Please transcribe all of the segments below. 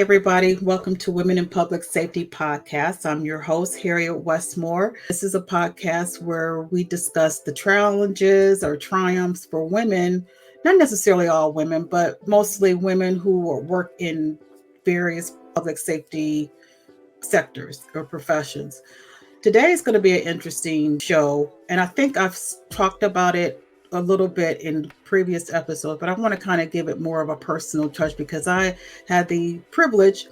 everybody. Welcome to Women in Public Safety podcast. I'm your host, Harriet Westmore. This is a podcast where we discuss the challenges or triumphs for women, not necessarily all women, but mostly women who work in various public safety sectors or professions. Today is going to be an interesting show, and I think I've talked about it a little bit in previous episodes, but I want to kind of give it more of a personal touch because I had the privilege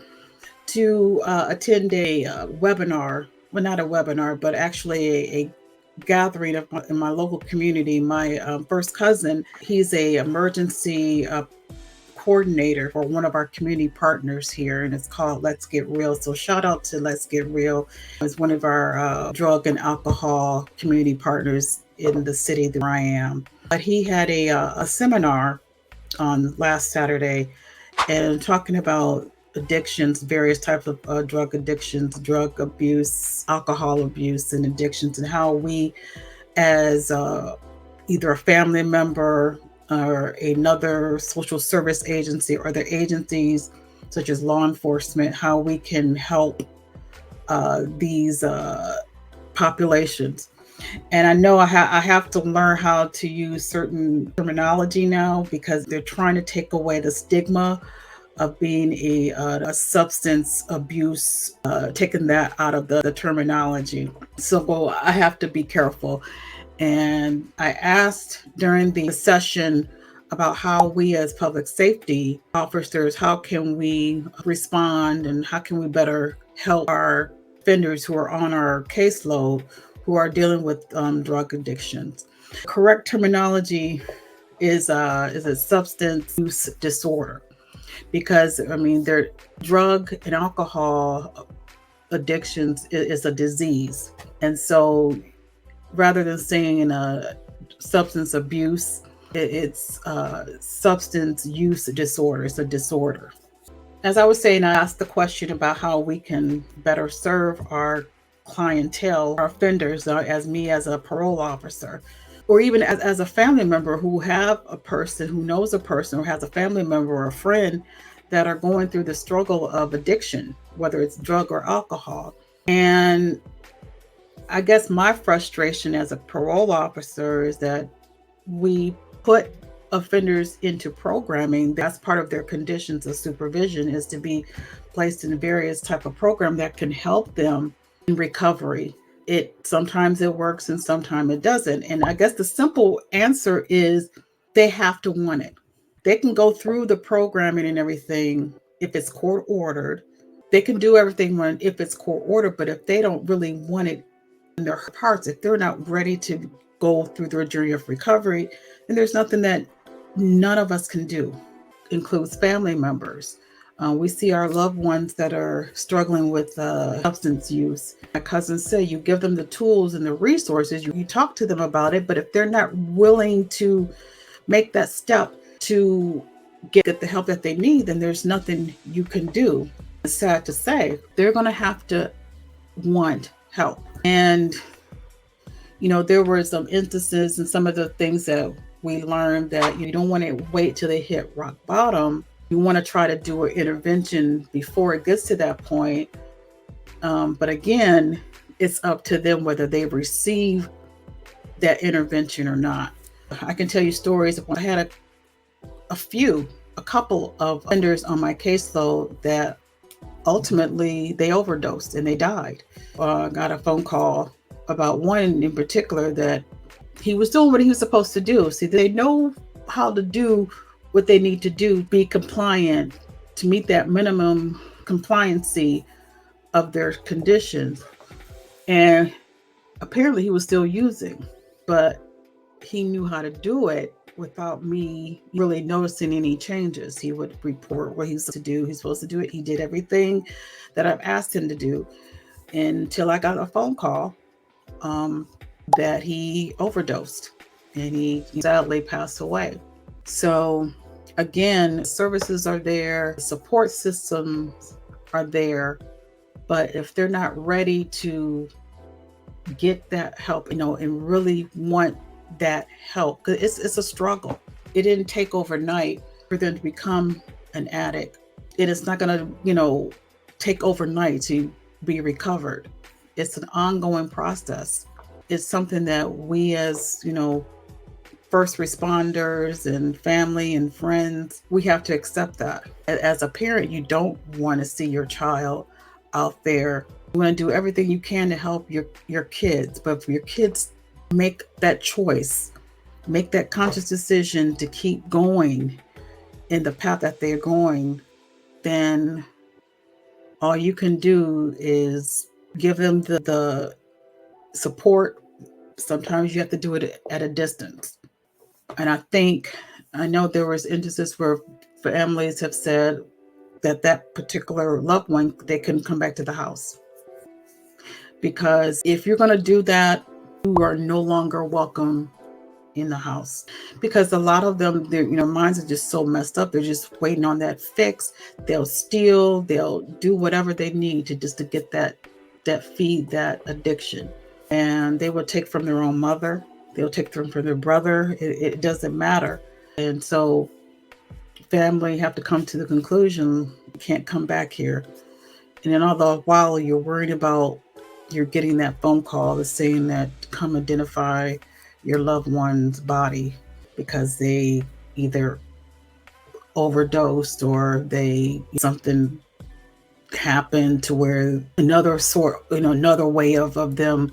to attend a webinar, well, not a webinar, but actually a gathering in my local community. My first cousin, he's a emergency coordinator for one of our community partners here, and it's called Let's Get Real. So shout out to Let's Get Real. It's one of our drug and alcohol community partners in the city that I am. But he had a seminar on last Saturday and talking about addictions, various types of drug addictions, drug abuse, alcohol abuse, and addictions, and how we as either a family member or another social service agency or other agencies such as law enforcement, how we can help these populations. And I know I have to learn how to use certain terminology now because they're trying to take away the stigma of being a substance abuse, taking that out of the terminology. So I have to be careful. And I asked during the session about how we as public safety officers, how can we respond and how can we better help our offenders who are on our caseload who are dealing with drug addictions. Correct terminology is a substance use disorder because, their drug and alcohol addictions is a disease. And so rather than saying substance abuse, it's substance use disorder. It's a disorder. As I was saying, I asked the question about how we can better serve our clientele, our offenders, as me as a parole officer, or even as a family member who have a person who knows a person or has a family member or a friend that are going through the struggle of addiction, whether it's drug or alcohol. And I guess my frustration as a parole officer is that we put offenders into programming. That's part of their conditions of supervision, is to be placed in various type of program that can help them in recovery. Sometimes it works and sometimes it doesn't. And I guess the simple answer is they have to want it. They can go through the programming and everything if it's court ordered. They can do everything if it's court ordered, but if they don't really want it in their hearts, if they're not ready to go through their journey of recovery, then there's nothing that none of us can do. Includes family members. We see our loved ones that are struggling with substance use. My cousin said, you give them the tools and the resources, you talk to them about it, but if they're not willing to make that step to get the help that they need, then there's nothing you can do. It's sad to say, they're going to have to want help. And, there were some instances and some of the things that we learned that you don't want to wait till they hit rock bottom. You want to try to do an intervention before it gets to that point. But again, it's up to them whether they receive that intervention or not. I can tell you stories. I had a couple of offenders on my caseload that ultimately they overdosed and they died. I got a phone call about one in particular that he was doing what he was supposed to do. See, they know how to do what they need to do, be compliant, to meet that minimum compliancy of their conditions. And apparently he was still using, but he knew how to do it without me really noticing any changes. He would report what he was to do. He's supposed to do it. He did everything that I've asked him to do until I got a phone call that he overdosed and he sadly passed away. So again, services are there, support systems are there, but if they're not ready to get that help, and really want that help, because it's a struggle. It didn't take overnight for them to become an addict. and it's not going to, take overnight to be recovered. It's an ongoing process. It's something that we as, first responders and family and friends, we have to accept that. As a parent, you don't want to see your child out there. You want to do everything you can to help your kids, but for your kids, make that choice, make that conscious decision to keep going in the path that they're going, then all you can do is give them the support. Sometimes you have to do it at a distance. And I know there was instances where families have said that particular loved one, they couldn't come back to the house. Because if you're going to do that, you are no longer welcome in the house. Because a lot of them, their minds are just so messed up. They're just waiting on that fix. They'll steal, they'll do whatever they need to get that feed that addiction. And they will take from their own mother. They'll take them from their brother. It doesn't matter. And so family have to come to the conclusion, you can't come back here. And then all the while you're worried about, you're getting that phone call that's saying that come identify your loved one's body because they either overdosed or something happened to where another way of them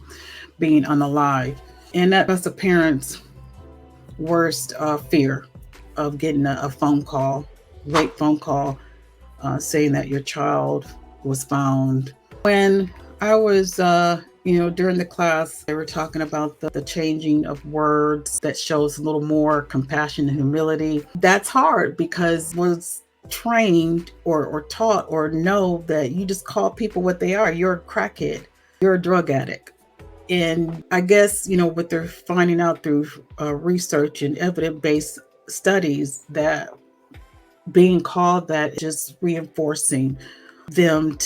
being unalive. And that's a parent's worst fear of getting a phone call, rape phone call, saying that your child was found. When I was, during the class, they were talking about the changing of words that shows a little more compassion and humility. That's hard because was trained or taught or know that you just call people what they are. You're a crackhead. You're a drug addict. And I guess, what they're finding out through research and evidence-based studies, that being called that just reinforcing them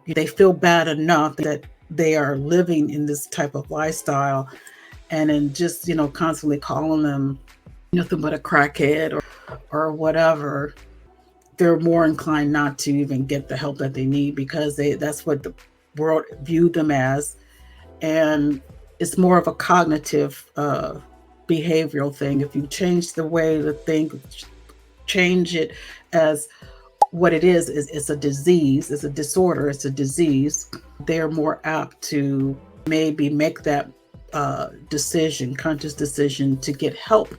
they feel bad enough that they are living in this type of lifestyle, and then just, constantly calling them nothing but a crackhead or whatever, they're more inclined not to even get the help that they need because that's what the world viewed them as. And it's more of a cognitive behavioral thing. If you change the way to think, change it as what it is it's a disease, it's a disorder, it's a disease, they're more apt to maybe make that conscious decision to get help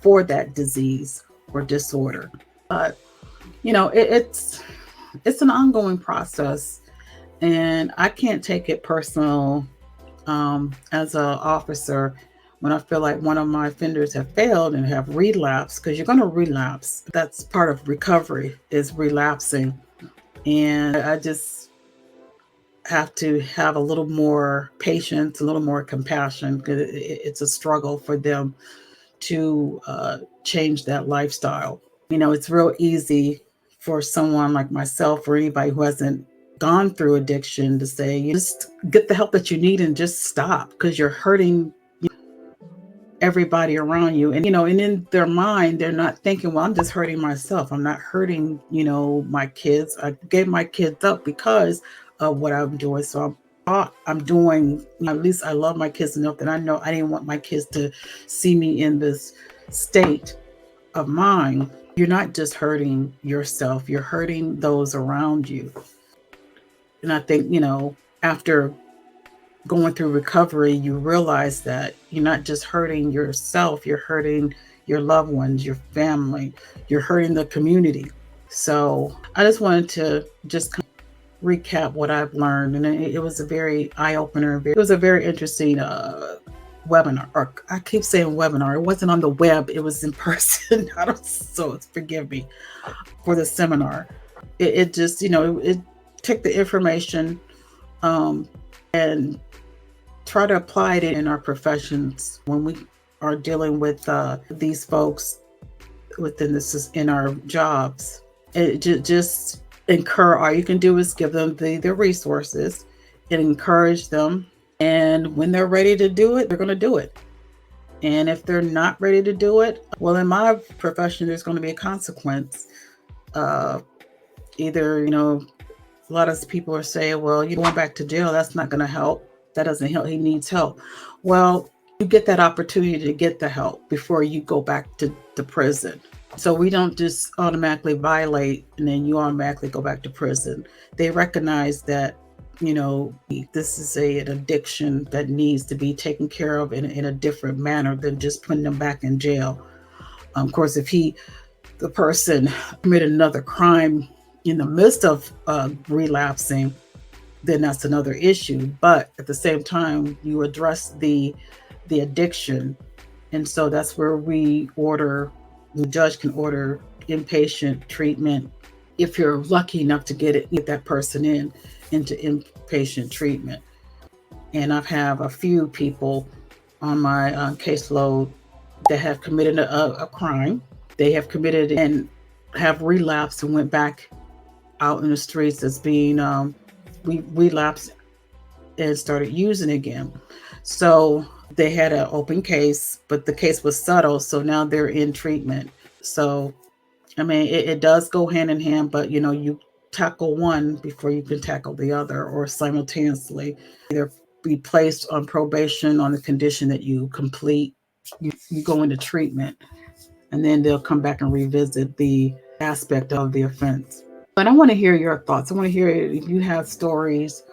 for that disease or disorder. But it's an ongoing process, and I can't take it personal as an officer when I feel like one of my offenders have failed and have relapsed, because you're going to relapse. That's part of recovery, is relapsing. And I just have to have a little more patience, a little more compassion, because it's a struggle for them to change that lifestyle. It's real easy for someone like myself or anybody who hasn't gone through addiction to say, you just get the help that you need and just stop, because you're hurting everybody around you. And and in their mind, they're not thinking, well, I'm just hurting myself. I'm not hurting, my kids. I gave my kids up because of what I'm doing. So I'm doing, at least I love my kids enough that I know I didn't want my kids to see me in this state of mind. You're not just hurting yourself, you're hurting those around you. And I think, after going through recovery, you realize that you're not just hurting yourself, you're hurting your loved ones, your family, you're hurting the community. So I just wanted to just kind of recap what I've learned. And it was a very eye-opener. It was a very interesting webinar, or I keep saying webinar. It wasn't on the web, it was in person. So forgive me for the seminar. It just, it took the information and try to apply it in our professions when we are dealing with these folks in our jobs. It just all you can do is give them the resources and encourage them. And when they're ready to do it, they're going to do it. And if they're not ready to do it, well, in my profession, there's going to be a consequence. Either, a lot of people are saying, well, you're going back to jail, that's not going to help. That doesn't help. He needs help. Well, you get that opportunity to get the help before you go back to the prison. So we don't just automatically violate and then you automatically go back to prison. They recognize that, this is an addiction that needs to be taken care of in a different manner than just putting them back in jail. Of course, if the person committed another crime in the midst of relapsing, then that's another issue. But at the same time, you address the addiction, and so that's where the judge can order inpatient treatment if you're lucky enough to get that person into inpatient treatment. And I've have a few people on my caseload that have committed a crime. They have committed and have relapsed and went back out in the streets as being we relapsed and started using again. So they had an open case, but the case was settled. So now they're in treatment. So, I mean, it does go hand in hand, but you tackle one before you can tackle the other, or simultaneously. Either be placed on probation on the condition that you go into treatment, and then they'll come back and revisit the aspect of the offense. But I want to hear your thoughts. I want to hear if you have stories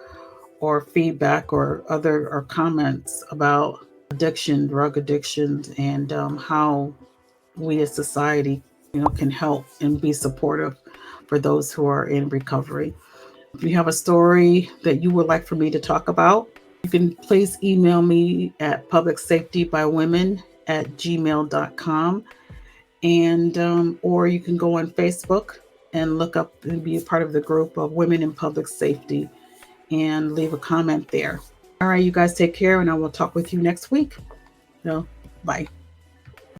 or feedback or comments about addiction, drug addictions, and how we as society, can help and be supportive for those who are in recovery. If you have a story that you would like for me to talk about, you can please email me at publicsafetybywomen@gmail.com, and or you can go on Facebook and look up and be a part of the group of Women in Public Safety and leave a comment there. All right, you guys take care, and I will talk with you next week. Bye.